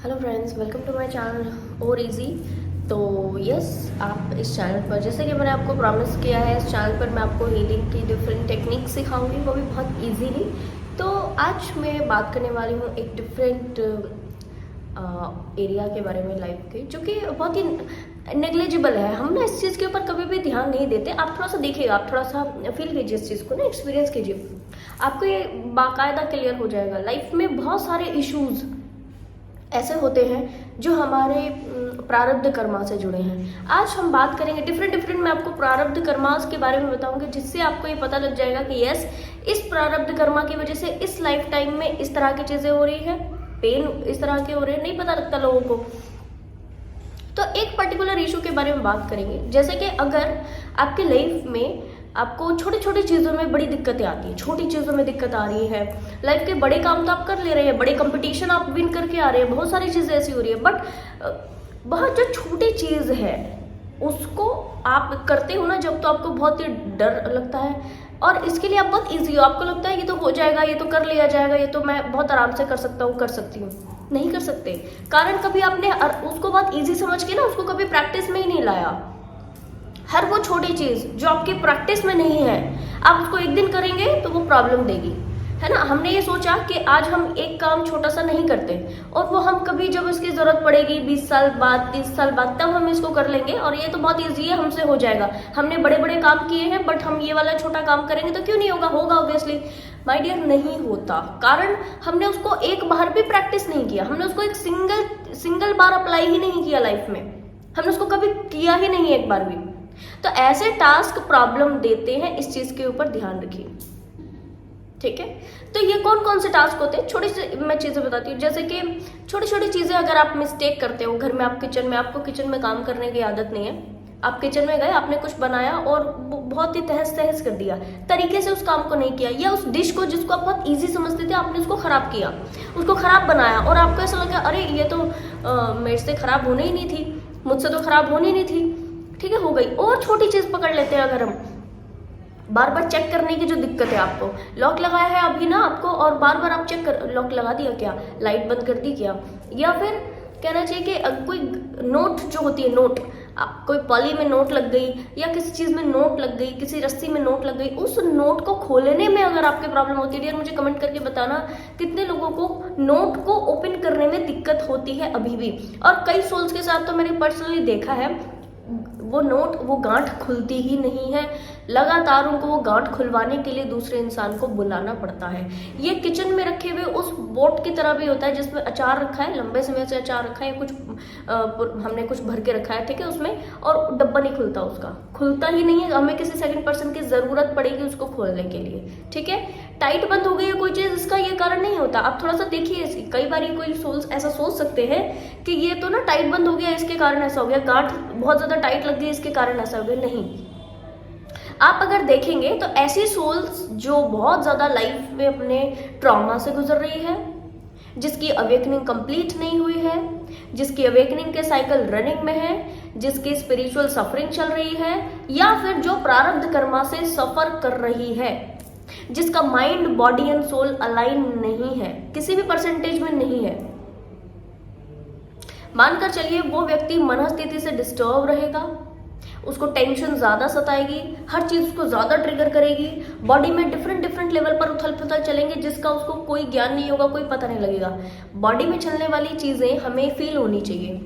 Hello friends, welcome to my channel और easy. तो yes, आप इस चैनल पर, जैसे कि मैंने आपको प्रॉमिस किया है, इस चैनल पर मैं आपको हीलिंग की डिफरेंट टेक्निक सिखाऊंगी, वो भी बहुत इजीली। तो आज मैं बात करने वाली हूँ एक डिफरेंट एरिया के बारे में लाइफ के, जो कि बहुत ही नेग्लिजिबल है। हम ना इस चीज़ के ऊपर कभी भी ध्यान नहीं देते। आप थोड़ा सा देखिएगा, आप थोड़ा सा फील कीजिए इस चीज़ को ना, एक्सपीरियंस कीजिए, आपको ये बाकायदा क्लियर हो जाएगा। लाइफ में बहुत सारे इश्यूज़ ऐसे होते हैं जो हमारे प्रारब्ध कर्मा से जुड़े हैं। आज हम बात करेंगे डिफरेंट मैं आपको प्रारब्ध कर्मास के बारे में बताऊंगी, जिससे आपको ये पता लग जाएगा कि यस, इस प्रारब्ध कर्मा की वजह से इस लाइफ टाइम में इस तरह की चीजें हो रही है, पेन इस तरह के हो रहे हैं, नहीं पता लगता लोगों को। तो एक पर्टिकुलर इशू के बारे में बात करेंगे, जैसे कि अगर आपके लाइफ में आपको छोटी छोटी चीज़ों में बड़ी दिक्कतें आती है, छोटी चीज़ों में दिक्कत आ रही है, लाइफ के बड़े काम तो आप कर ले रहे हैं, बड़े कंपटीशन आप विन करके आ रहे हैं, बहुत सारी चीज़ें ऐसी हो रही है, बट बहुत जो छोटी चीज़ है उसको आप करते हो ना जब, तो आपको बहुत ही डर लगता है और इसके लिए आप बहुत ईजी हो, आपको लगता है ये तो हो जाएगा, ये तो कर लिया जाएगा, ये तो मैं बहुत आराम से कर सकता हूँ, कर सकती हूँ। नहीं कर सकते, कारण कभी आपने उसको बहुत ईजी समझ के ना उसको कभी प्रैक्टिस में ही नहीं लाया। हर वो छोटी चीज जो आपकी प्रैक्टिस में नहीं है, आप उसको एक दिन करेंगे तो वो प्रॉब्लम देगी, है ना। हमने ये सोचा कि आज हम एक काम छोटा सा नहीं करते, और वो हम कभी जब इसकी जरूरत पड़ेगी 20 साल बाद, 30 साल बाद, तब हम इसको कर लेंगे और ये तो बहुत ईजी है, हमसे हो जाएगा, हमने बड़े बड़े काम किए हैं, बट हम ये वाला छोटा काम करेंगे तो क्यों नहीं होगा, होगा ऑब्वियसली। माय डियर, नहीं होता, कारण हमने उसको एक बार भी प्रैक्टिस नहीं किया, हमने उसको एक सिंगल बार अप्लाई ही नहीं किया लाइफ में, हमने उसको कभी किया ही नहीं एक बार भी। तो ऐसे टास्क प्रॉब्लम देते हैं, इस चीज के ऊपर ध्यान रखिए, ठीक है। तो ये कौन कौन से टास्क होते हैं, छोटी सी मैं चीजें बताती हूँ। जैसे कि छोटी छोटी चीजें अगर आप मिस्टेक करते हो घर में, आप किचन में, आपको किचन में काम करने की आदत नहीं है, आप किचन में गए, आपने कुछ बनाया और बहुत ही तहस तहस कर दिया, तरीके से उस काम को नहीं किया, या उस डिश को जिसको आप बहुत इजी समझते थे आपने उसको खराब किया, उसको खराब बनाया, और आपको ऐसा लगा अरे ये तो मेरे से खराब होनी ही नहीं थी, मुझसे तो खराब होनी नहीं थी, ठीक है, हो गई। और छोटी चीज पकड़ लेते हैं, अगर हम बार बार चेक करने की जो दिक्कत है, आपको लॉक लगाया है अभी ना आपको, और बार बार आप चेक कर, लॉक लगा दिया क्या, लाइट बंद कर दी क्या, या फिर कहना चाहिए कि कोई नोट जो होती है, नोट, कोई पॉली में नोट लग गई, या किसी चीज में नोट लग गई, किसी रस्सी में नोट लग गई, उस नोट को खोलने में अगर आपके प्रॉब्लम होती है, डियर मुझे कमेंट करके बताना कितने लोगों को नोट को ओपन करने में दिक्कत होती है अभी भी। और कई सोल्स के साथ तो मैंने पर्सनली देखा है, वो नोट, वो गांठ खुलती ही नहीं है, लगातार उनको वो गांठ खुलवाने के लिए दूसरे इंसान को बुलाना पड़ता है। ये किचन में रखे हुए उस बोट की तरह भी होता है जिसमें अचार रखा है, लंबे समय से अचार रखा है, कुछ हमने कुछ भर के रखा है, ठीक है, उसमें, और डब्बा नहीं खुलता, उसका खुलता ही नहीं है, हमें किसी सेकंड पर्सन की जरूरत पड़ेगी उसको खोलने के लिए, ठीक है। टाइट बंद हो गई है कोई चीज, इसका ये कारण नहीं होता। आप थोड़ा सा देखिए, कई बार कोई सोल्स ऐसा सोच सकते हैं कि ये तो ना टाइट बंद हो गया इसके कारण ऐसा हो गया, गांठ बहुत ज्यादा टाइट लग गई इसके कारण ऐसा हो गया, नहीं। आप अगर देखेंगे तो ऐसी सोल्स जो बहुत ज्यादा लाइफ में अपने ट्रॉमा से गुजर रही है, जिसकी अवेकनिंग कंप्लीट नहीं हुई है, जिसकी अवेकनिंग के साइकिल रनिंग में है, जिसकी स्पिरिचुअल सफरिंग चल रही है, या फिर जो प्रारब्ध कर्मा से सफर कर रही है, जिसका mind, body and soul align नहीं है, किसी भी परसेंटेज में नहीं है, मानकर चलिए वो व्यक्ति मनस्थिति से डिस्टर्ब रहेगा, उसको टेंशन ज्यादा सताएगी, हर चीज उसको ज्यादा ट्रिगर करेगी, बॉडी में डिफरेंट लेवल पर उथल पुथल चलेंगे जिसका उसको कोई ज्ञान नहीं होगा, कोई पता नहीं लगेगा। बॉडी में चलने वाली चीजें हमें फील होनी चाहिए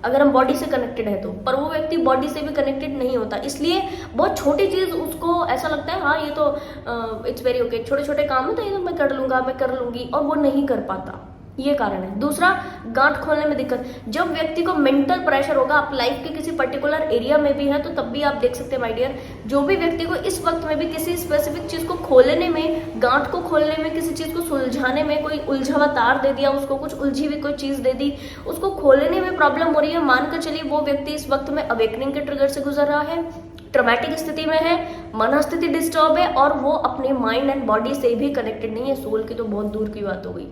अगर हम बॉडी से कनेक्टेड है तो, पर वो व्यक्ति बॉडी से भी कनेक्टेड नहीं होता, इसलिए बहुत छोटी चीज उसको ऐसा लगता है हाँ ये तो इट्स वेरी ओके, छोटे छोटे काम है तो ये तो मैं कर लूंगा, मैं कर लूंगी, और वो नहीं कर पाता, ये कारण है। दूसरा, गांठ खोलने में दिक्कत, जब व्यक्ति को मेंटल प्रेशर होगा, आप लाइफ के किसी पर्टिकुलर एरिया में भी है तो तब भी आप देख सकते हैं माय डियर, जो भी व्यक्ति को इस वक्त में भी किसी स्पेसिफिक चीज को खोलने में, गांठ को खोलने में, किसी चीज को सुलझाने में कोई उलझा हुआ तार दे दिया उसको, कुछ उलझी हुई कोई चीज दे दी, उसको खोलने में प्रॉब्लम हो रही है, मानकर चलिए वो व्यक्ति इस वक्त में अवेकनिंग के ट्रिगर से गुजर रहा है, ट्रॉमेटिक स्थिति में है, मनस्थिति डिस्टर्ब है, और वो अपने माइंड एंड बॉडी से भी कनेक्टेड नहीं है, सोल की तो बहुत दूर की बात हो गई,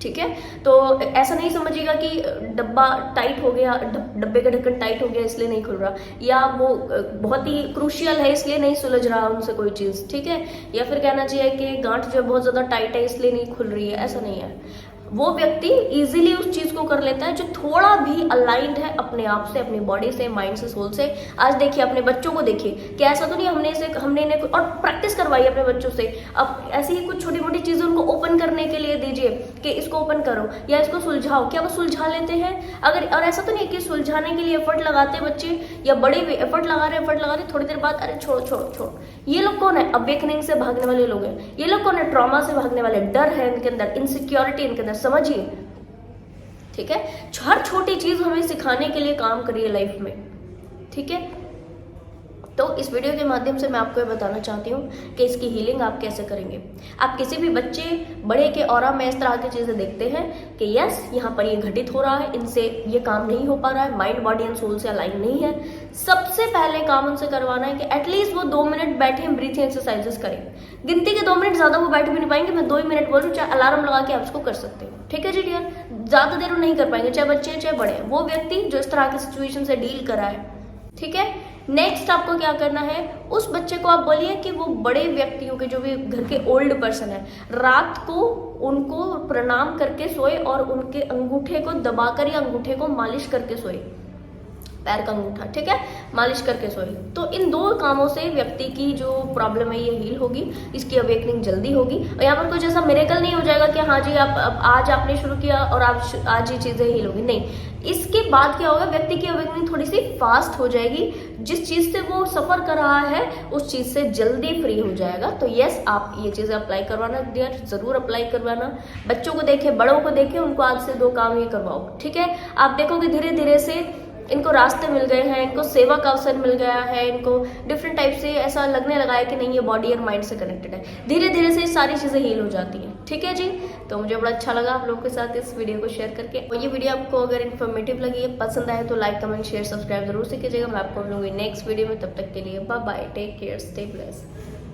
ठीक है। तो ऐसा नहीं समझिएगा कि डब्बा टाइट हो गया, डब्बे का ढक्कन टाइट हो गया इसलिए नहीं खुल रहा, या वो बहुत ही क्रूशियल है इसलिए नहीं सुलझ रहा उनसे कोई चीज, ठीक है, या फिर कहना चाहिए कि गांठ जो बहुत ज्यादा टाइट है इसलिए नहीं खुल रही है, ऐसा नहीं है। वो व्यक्ति इजीली उस चीज को कर लेता है जो थोड़ा भी अलाइंड है अपने आप से, अपनी बॉडी से, माइंड से, सोल से। आज देखिए अपने बच्चों को देखिए कि ऐसा तो नहीं हमने इन्हें और प्रैक्टिस करवाई अपने बच्चों से। अब ऐसी ही कुछ छोटी मोटी चीजें उनको ओपन करने के लिए दीजिए कि इसको ओपन करो या इसको सुलझाओ, क्या वो सुलझा लेते हैं? अगर और ऐसा तो नहीं कि सुलझाने के लिए एफर्ट लगाते हैं बच्चे या बड़े भी एफर्ट लगा रहे थोड़ी देर बाद अरे छोड़ो छोड़ो छोड़ो। ये लोग कौन है? अवेकनिंग से भागने वाले लोग हैं। ये लोग कौन है? ट्रॉमा से भागने वाले, डर है इनके अंदर, इनसिक्योरिटी इनके अंदर, समझिए। ठीक है, हर छोटी चीज हमें सिखाने के लिए काम करिए लाइफ में। ठीक है, तो इस वीडियो के माध्यम से मैं आपको ये बताना चाहती हूँ कि इसकी हीलिंग आप कैसे करेंगे। आप किसी भी बच्चे बड़े के ऑरा में इस तरह की चीजें देखते हैं कि यस यहाँ पर ये घटित हो रहा है, इनसे ये काम नहीं हो पा रहा है, माइंड बॉडी एंड सोल से अलाइन नहीं है, सबसे पहले काम उनसे करवाना है कि एटलीस्ट वो 2 मिनट बैठे ब्रीथिंग एक्सरसाइजेस करें। गिनती के 2 मिनट, ज्यादा वो बैठ भी नहीं पाएंगे, मैं 2 ही मिनट बोल रही हूँ, चाहे अलार्म लगा के आप उसको कर सकते हो। ठीक है जी डियर, ज्यादा देर नहीं कर पाएंगे, चाहे बच्चे हैं चाहे बड़े हैं, वो व्यक्ति जो इस तरह की सिचुएशन से डील करा है। ठीक है, नेक्स्ट आपको क्या करना है, उस बच्चे को आप बोलिए कि वो बड़े व्यक्तियों के, जो भी घर के ओल्ड पर्सन है, रात को उनको प्रणाम करके सोए और उनके अंगूठे को दबाकर या अंगूठे को मालिश करके सोए, पैर का अंगूठा, ठीक है, मालिश करके सोए। तो इन 2 कामों से व्यक्ति की जो प्रॉब्लम है ये हील होगी, इसकी अवेकनिंग जल्दी होगी। और यहाँ पर कुछ ऐसा मिरेकल नहीं हो जाएगा कि हाँ जी आप आज आपने शुरू किया और आज ये चीजें हील होगी, नहीं। इसके बाद क्या होगा, व्यक्ति की अवेकनिंग थोड़ी सी फास्ट हो जाएगी, जिस चीज से वो सफर कर रहा है उस चीज से जल्दी फ्री हो जाएगा। तो यस, आप ये चीजें अप्लाई करवाना डियर, जरूर अप्लाई करवाना। बच्चों को देखे, बड़ों को देखे, उनको आज से 2 काम ये करवाओ। ठीक है, आप देखोगे धीरे धीरे से इनको रास्ते मिल गए हैं, इनको सेवा का अवसर मिल गया है, इनको डिफरेंट टाइप से ऐसा लगने लगा है कि नहीं ये बॉडी और माइंड से कनेक्टेड है। धीरे धीरे से सारी चीजें हील हो जाती हैं। ठीक है जी, तो मुझे बड़ा अच्छा लगा आप लोगों के साथ इस वीडियो को शेयर करके। और ये वीडियो आपको अगर इन्फॉर्मेटिव लगी है, पसंद आए तो लाइक, कमेंट, शेयर, सब्सक्राइब जरूर से कीजिएगा। मैं आपको मिलूंगी नेक्स्ट वीडियो में, तब तक के लिए bye bye, take care, stay blessed.